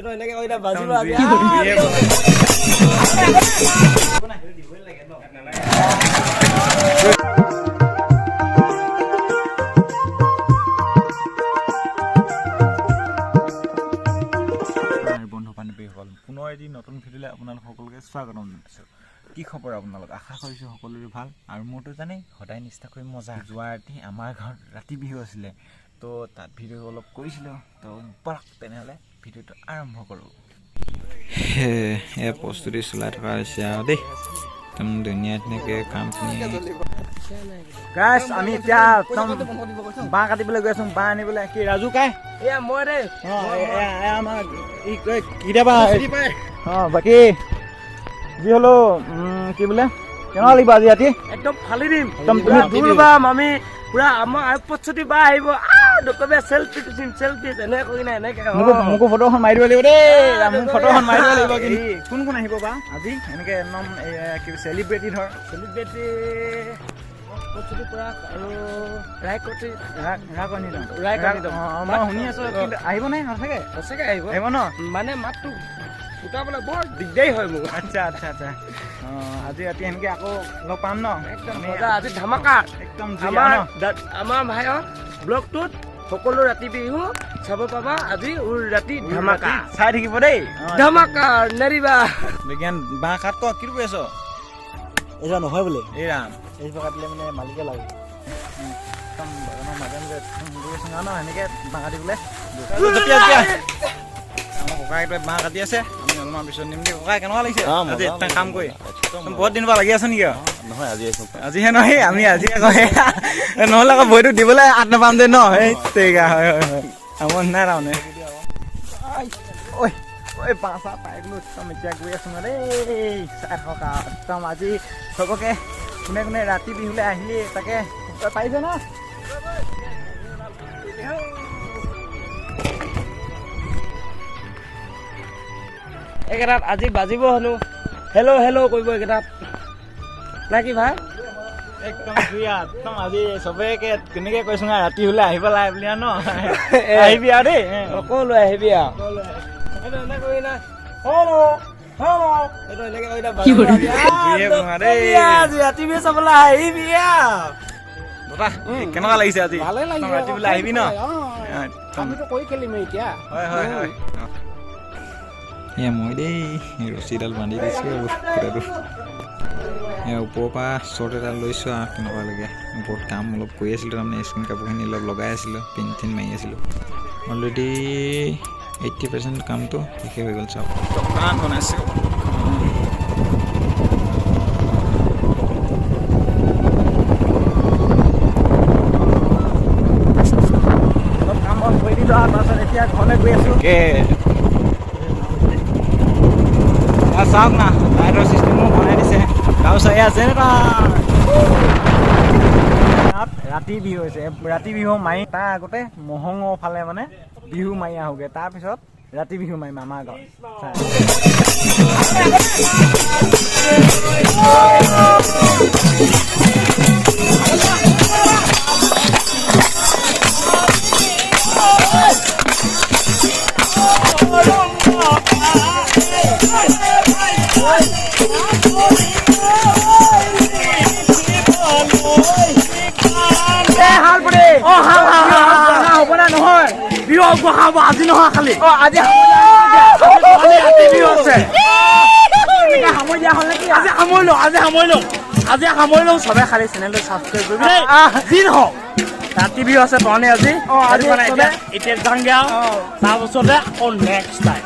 এইটো এনেকে কইনা বাজিব আজি বন্ধু বান্ধৱীসকল পুনৰ এটি নতুন ভিডিঅ'লৈ আপোনালোক সকলোকে স্বাগতম জনাইছোঁ। কি খবৰ আপোনালোক? আশা কৰিছোঁ সকলোৰে ভাল। আৰু মোৰতো জানেই সদায় নিষ্ঠাকৈ মজা। যোৱা ৰাতি আমাৰ ঘৰত ৰাতি বিহু আছিলে, তো তাত ভিডিঅ' অলপ কৰিছিলোঁ। তো ব'লক তেনেহ'লে ভিডিঅ'টো আৰম্ভ কৰোঁ। এয়া প্ৰস্তুতি চলাই থকা হৈছে আৰু দেই, একদম ধুনীয়া ধুনীয়াকৈ কামখিনি। গাইছ আমি এতিয়া বাঁহ কাটিবলৈ গৈ আছোঁ, বাঁহ আনিবলৈ। কি ৰাজু কাই? এয়া মই দেই আমাৰ কেতিয়াবা বাকী যি হ'লেও কি বোলে কেনেকুৱা লাগিব আজি ৰাতি? একদম ফালি দিম, একদম দূৰ বাম আমি পুৰা। আমাৰ পছতি বা আহিব নকবে চেল্ফি তুচিম, চেল্ফি এনেকৈ কৰি নাই এনেকৈ। মোকো ফটো এখন মাৰি দিব লাগিব দেই, মোক ফটো এখন মাৰি দিব লাগিব। কিন্তু কোন কোন আহিব বা আজি এনেকৈ একদম কি চেলিব্ৰিটি ধৰ চেলিব্ৰিটি পছতি পুৰা আৰু ৰায়কটি মই শুনি আছোঁ, কিন্তু আহিব নাই? নাথাকে সঁচাকৈ আহিব ন? মানে মাতটো ফুটাবলৈ বৰ দিগদাৰী হয় মোক। আচ্ছা আচ্ছা আচ্ছা আজি ৰাতি এনেকৈ আকৌ লগ পাম ন? একদম মজা, আজি ধামাকা একদম। আমাৰ ভাইৰ ব্লগটোত সকলো ৰাতি বিহু চাব পাবা। আজি ৰাতি ধামাকা চাই থাকিব দেই, ধামাকা নেৰিবা। বিজ্ঞান বাঁহ কাট ক কি কৰি আছ? এইয়া নহয় বোলে, এই ৰাম এইজোপা কাটিলে মানে মালিকে লাগে। একদম মাজে মাজে গৈ আছোঁ ন সেনেকৈ বাঁহ কাটিবলৈ। আমাৰ ককাইটোৱে বাঁহ কাটি আছে, আমি অলপমান পিছত নিম দেই। ককাই কেনেকুৱা লাগিছে আজি এটা কাম কৰি? বহুত দিনৰ পৰা লাগি আছ নেকি? নহয় আজিহে নহয়, আমি আজিহে কয় নহ'লে আকৌ ভৰিটো দিবলৈ আঠ নাপাম যে ন? সেই তেৰিকা হয় হয় হয়, আমনি নাই তাৰমানে। ঐ ঐ বাঁহ চাহ পাই গ'লো, একদম এতিয়া গৈ আছোঁ ন দেই। চাই থকা একদম আজি চবকে কোনে কোনে ৰাতি বিহুলৈ আহিলে তাকে পাৰিছে ন? এইকেইটাত আজি বাজিব হেনো, হেল্ল' হেল্ল' কৰিব এইকেইটাত নে কি ভাই? একদম ধুনীয়া, একদম আজি চবেকে কেনেকৈ কৈছোঁ ৰাতি হ'লে আহিব লাগে বুলি ন? আহিবি আৰু দেই, সকলোৱে আহিবি আৰু। এইটো এনেকৈ কৰি নাই, এইটো এনেকৈ কৰি নাই আজি ৰাতি বিহু চাবলৈ আহিবি দাদা। কেনেকুৱা লাগিছে আজি? ভালে লাগিছে, ৰাতি বোলে আহিবি ন? আমিতো কৰি খেলিম এতিয়া। হয় হয় হয়। এয়া মই দেই ৰছীডাল বান্ধি দিছোঁ আৰু খুটাটো। এয়া ওপৰৰ পৰা শ্বৰ্ট এডাল লৈছোঁ আৰু কেনেকুৱা লাগে। ওপৰত কাম অলপ কৰি আছিলোঁ, তাৰমানে স্কিন কাপোৰখিনি অলপ লগাই আছিলোঁ, পিন চিন মাৰি আছিলোঁ। অলৰেডি 80% কামটো শেষেই হৈ গ'ল। চাওক দোকান বনাইছোঁ। অলপ কাম বন কৰি দিলোঁ আৰু তাৰপিছত এতিয়া ঘৰলৈ গৈ আছোঁ। চাওক না, লাইটৰ চিষ্টেমো বনাই দিছে। তাৰপিছত এয়া ৰাতি বিহু হৈছে। ৰাতি বিহু মাৰি তাৰ আগতে মহঙৰ ফালে মানে বিহু মাৰি আহোঁগৈ, তাৰপিছত ৰাতি বিহু মাৰিম আমাৰ গাঁৱত। আজি নহয় খালি আজি সামৰি লওঁ। চবে খালি চেনেলটো ছাবস্ক্ৰাইব কৰিবি দেই। যি নহওক ৰাতি বিহু আছে তহঁতে আজি এতিয়া যাওঁগে আৰু তাৰপিছতে আকৌ নেক্সট টাইম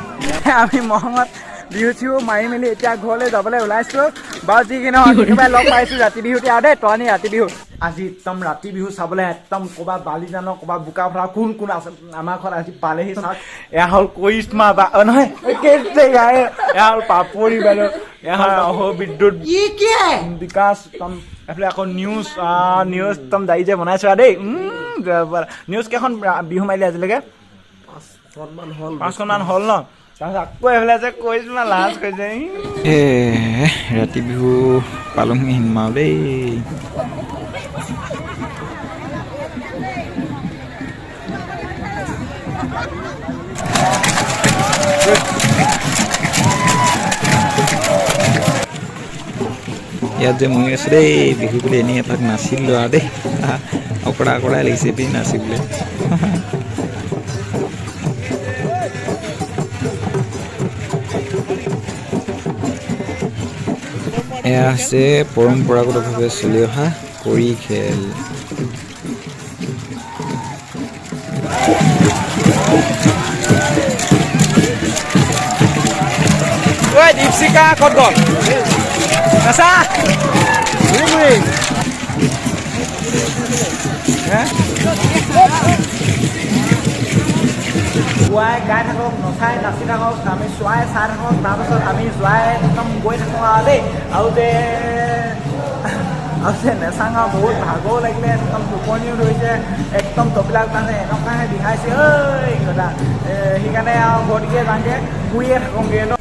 আমি মহঙত বিহু চিহু মাৰি মেলি এতিয়া ঘৰলৈ যাবলৈ ওলাইছোঁ। বাৰু যি কি নহওক একেবাৰে লগ পাইছোঁ ৰাতি বিহুতে আৰু দেই। তহঁতি ৰাতি বিহু আজি একদম ৰাতি বিহু চাবলৈ একদম ক'ৰবাত বালিজানৰ ক'ৰবাত বোকা ফৰা কোন কোন আছে আমাৰ ঘৰত আজি পালেহি। চাওক এয়া হ'ল কৰিশ্মা বা নহয় এয়া হ'ল পাপৰি বাইদেউ, এয়া হ'ল বিদ্যুৎ বিকাশ, একদম এইফালে আকৌ নিউজ একদম দায়ী যে বনাইছোঁ আৰু দেই। নিউজ কেইখন বিহু মাৰিলে আজিলৈকে? 5খনমান হ'ল ন? তাৰপিছত আকৌ এইফালে যে কৰিশ্মা লাজ কৰিছে। ৰাতি বিহু পালোহি হিমাও দেই। ইয়াত যে মই আছোঁ দেই বিহু বুলি এনেই এপাক নাচিলোঁ আৰু দেই অকৰা অকৰাই লাগিছে বি নাচিবলৈ এয়া আছে পৰম্পৰাগতভাৱে চলি অহা কৰি খেল ঐ দীপশিকা ক'ত গ'ল আছা পুৱাই গাই থাকক নচাই নাচি থাকক আমি চোৱাই চাই থাকক তাৰপাছত আমি যোৱাই একদম গৈ থাকোঁ আৰু দেই আৰু যে নেচাঙা বহুত ভাগৰো লাগিলে একদম টোপনিও ধৰিছে একদম তবিলাক মানে এনেকুৱাহে দিহাইছে ঐ কথা সেইকাৰণে আৰু ঘৰটিকে যাওঁগৈ শুইয়ে থাকোঁগৈ ন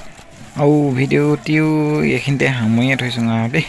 আৰু ভিডিঅ'টিও এইখিনিতে সামৰিয়ে থৈছোঁ আৰু দেই